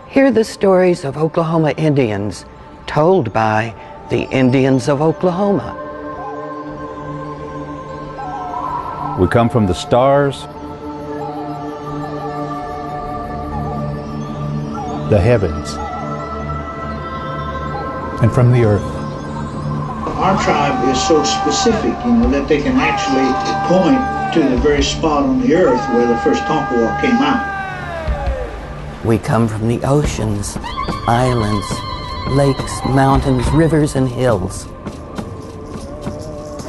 Hear the stories of Oklahoma Indians told by the Indians of Oklahoma. We come from the stars, the heavens, and from the earth. Our tribe is so specific, that they can actually point to the very spot on the earth where the first Tonkawa came out. We come from the oceans, islands, lakes, mountains, rivers, and hills.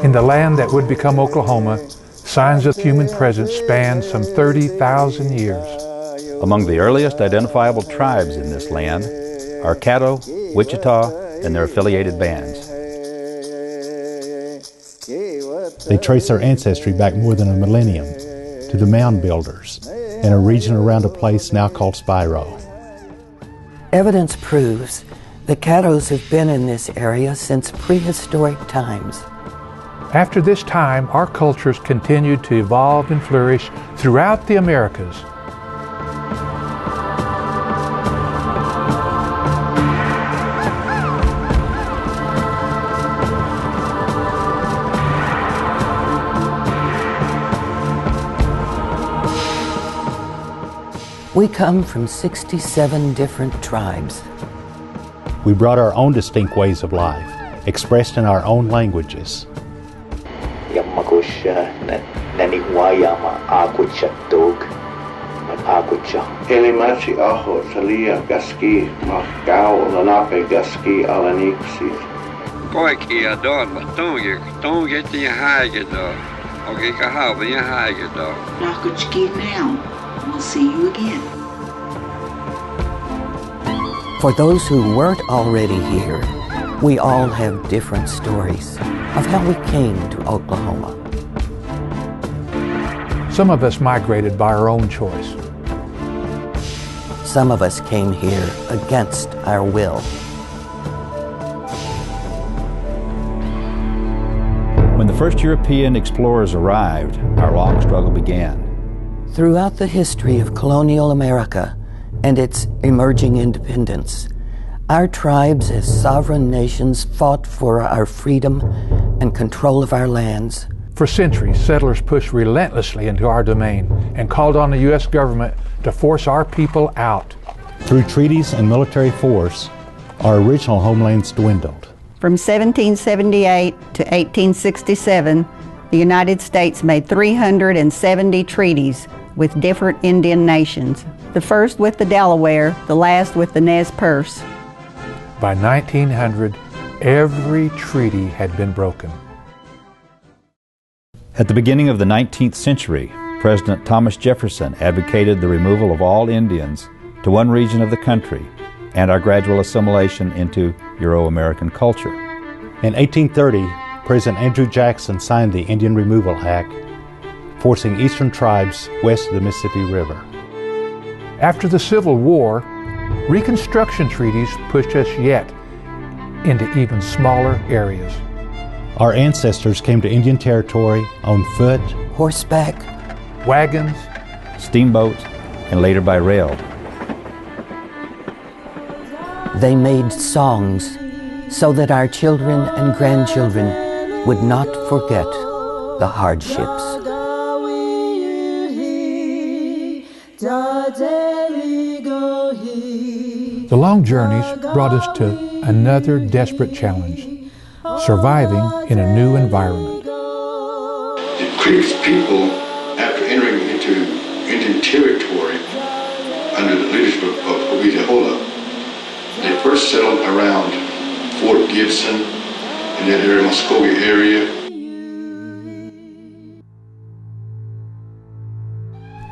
In the land that would become Oklahoma, signs of human presence span some 30,000 years. Among the earliest identifiable tribes in this land are Caddo, Wichita, and their affiliated bands. They trace their ancestry back more than a millennium to the mound builders in a region around a place now called Spiro. Evidence proves the Caddos have been in this area since prehistoric times. After this time, our cultures continued to evolve and flourish throughout the Americas. We come from 67 different tribes. We brought our own distinct ways of life, expressed in our own languages. Elimachi aho salia gaski mahgao lanape gaski alaniksi. Koiki adon tonge ti haigedo. Okay, kahava ya haigedo. Nakuchki now. We'll see you again. For those who weren't already here, we all have different stories of how we came to Oklahoma. Some of us migrated by our own choice. Some of us came here against our will. When the first European explorers arrived, our long struggle began. Throughout the history of colonial America and its emerging independence, our tribes as sovereign nations fought for our freedom and control of our lands. For centuries, settlers pushed relentlessly into our domain and called on the U.S. government to force our people out. Through treaties and military force, our original homelands dwindled. From 1778 to 1867, the United States made 370 treaties with different Indian nations, the first with the Delaware, the last with the Nez Perce. By 1900, every treaty had been broken. At the beginning of the 19th century, President Thomas Jefferson advocated the removal of all Indians to one region of the country and our gradual assimilation into Euro-American culture. In 1830, President Andrew Jackson signed the Indian Removal Act, forcing eastern tribes west of the Mississippi River. After the Civil War, Reconstruction treaties pushed us yet into even smaller areas. Our ancestors came to Indian Territory on foot, horseback, wagons, steamboats, and later by rail. They made songs so that our children and grandchildren would not forget the hardships. The long journeys brought us to another desperate challenge, surviving in a new environment. The Creeks people, after entering into Indian territory under the leadership of Obediehola, they first settled around Fort Gibson in that area, Muskogee area.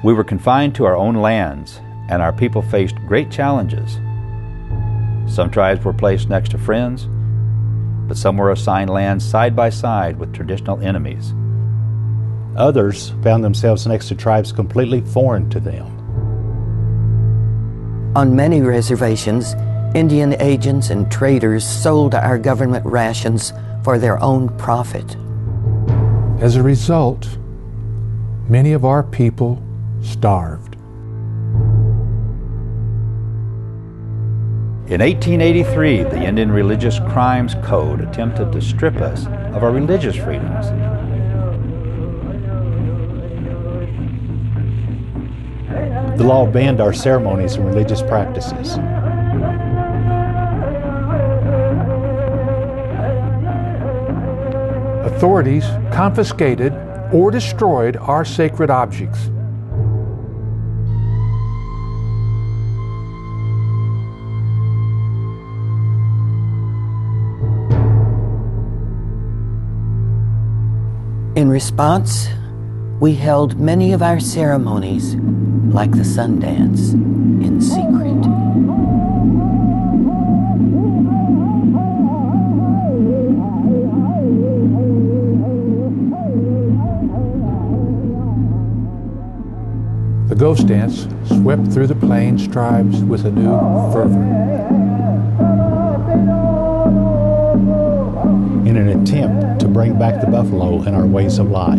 We were confined to our own lands, and our people faced great challenges. Some tribes were placed next to friends, but some were assigned lands side by side with traditional enemies. Others found themselves next to tribes completely foreign to them. On many reservations, Indian agents and traders sold our government rations for their own profit. As a result, many of our people starved. In 1883, the Indian Religious Crimes Code attempted to strip us of our religious freedoms. The law banned our ceremonies and religious practices. Authorities confiscated or destroyed our sacred objects. In response, we held many of our ceremonies, like the Sundance, in secret. The ghost dance swept through the Plains tribes with a new fervor. In an attempt to bring back the buffalo in our ways of life.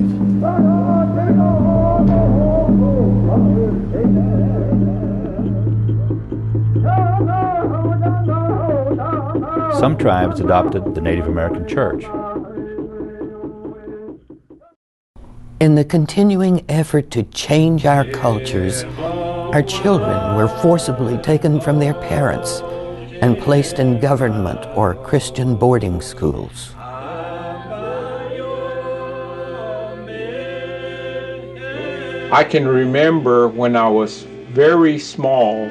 Some tribes adopted the Native American church. In the continuing effort to change our cultures, our children were forcibly taken from their parents and placed in government or Christian boarding schools. I can remember when I was very small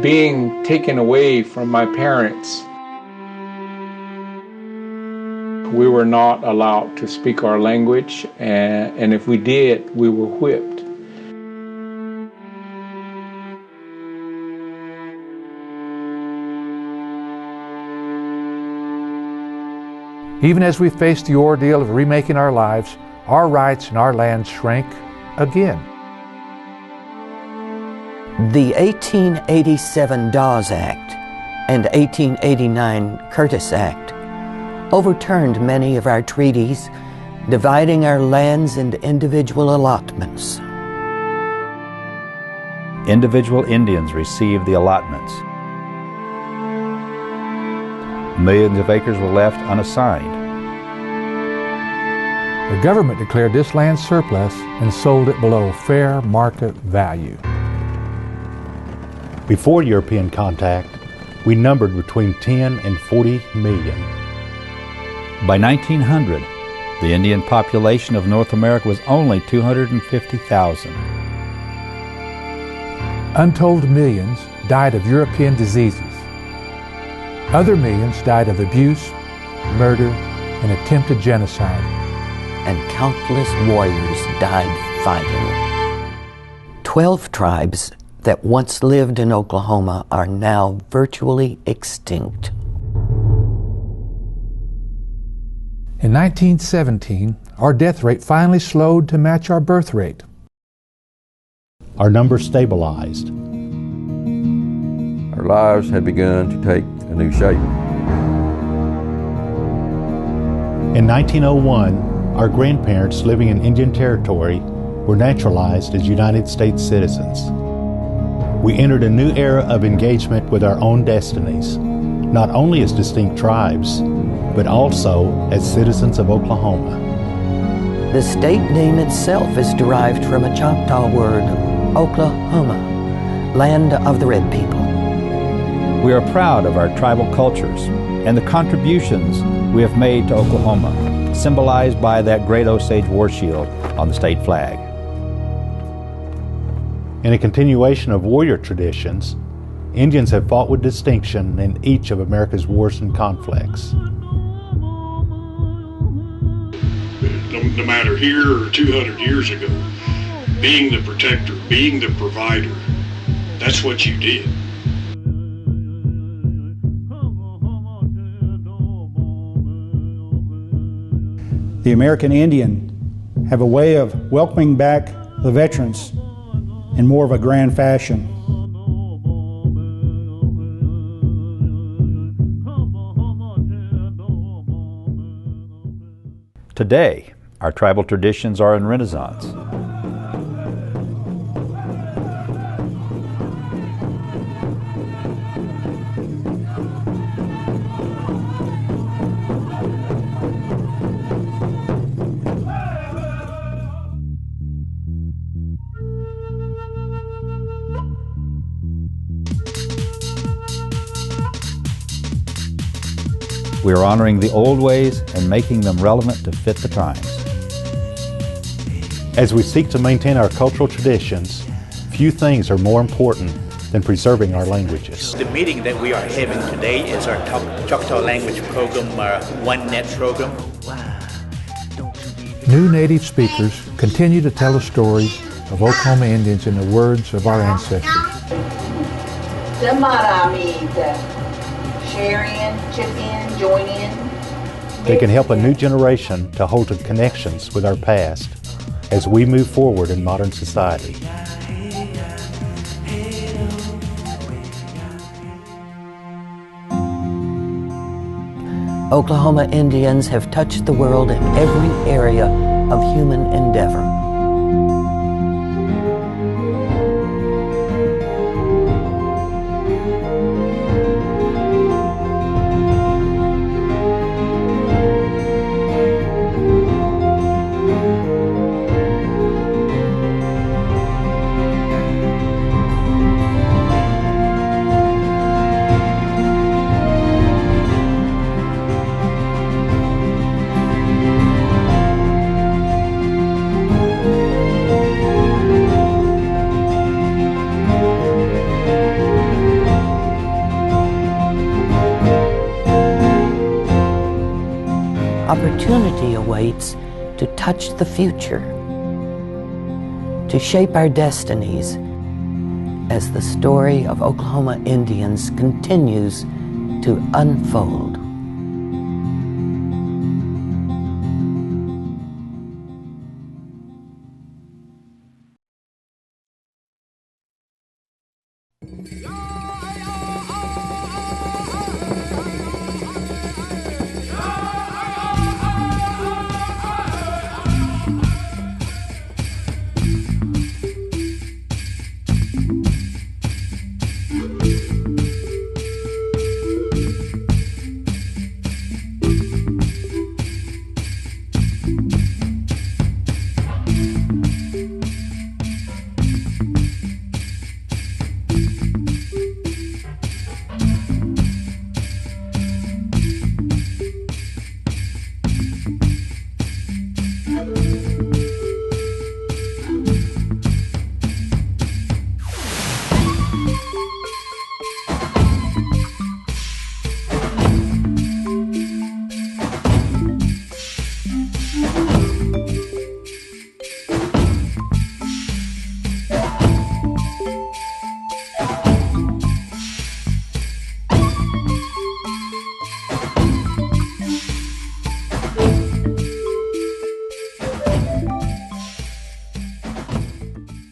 being taken away from my parents. We were not allowed to speak our language, and if we did, we were whipped. Even as we faced the ordeal of remaking our lives, our rights and our land shrank again. The 1887 Dawes Act and 1889 Curtis Act overturned many of our treaties, dividing our lands into individual allotments. Individual Indians received the allotments. Millions of acres were left unassigned. The government declared this land surplus and sold it below fair market value. Before European contact, we numbered between 10 and 40 million. By 1900, the Indian population of North America was only 250,000. Untold millions died of European diseases. Other millions died of abuse, murder, and attempted genocide. And countless warriors died fighting. 12 tribes that once lived in Oklahoma are now virtually extinct. In 1917, our death rate finally slowed to match our birth rate. Our numbers stabilized. Our lives had begun to take a new shape. In 1901, our grandparents living in Indian Territory were naturalized as United States citizens. We entered a new era of engagement with our own destinies, not only as distinct tribes, but also as citizens of Oklahoma. The state name itself is derived from a Choctaw word, Oklahoma, land of the red people. We are proud of our tribal cultures and the contributions we have made to Oklahoma, symbolized by that great Osage war shield on the state flag. In a continuation of warrior traditions, Indians have fought with distinction in each of America's wars and conflicts. No matter here or 200 years ago, being the protector, being the provider, that's what you did. The American Indian have a way of welcoming back the veterans in more of a grand fashion. Today, our tribal traditions are in renaissance. We are honoring the old ways and making them relevant to fit the times. As we seek to maintain our cultural traditions, few things are more important than preserving our languages. The meeting that we are having today is our Choctaw Language Program, our OneNet program. New native speakers continue to tell the stories of Oklahoma Indians in the words of our ancestors. Share in, chip in, join in. They can help a new generation to hold to connections with our past as we move forward in modern society. Oklahoma Indians have touched the world in every area of human endeavor. Opportunity awaits to touch the future, to shape our destinies as the story of Oklahoma Indians continues to unfold.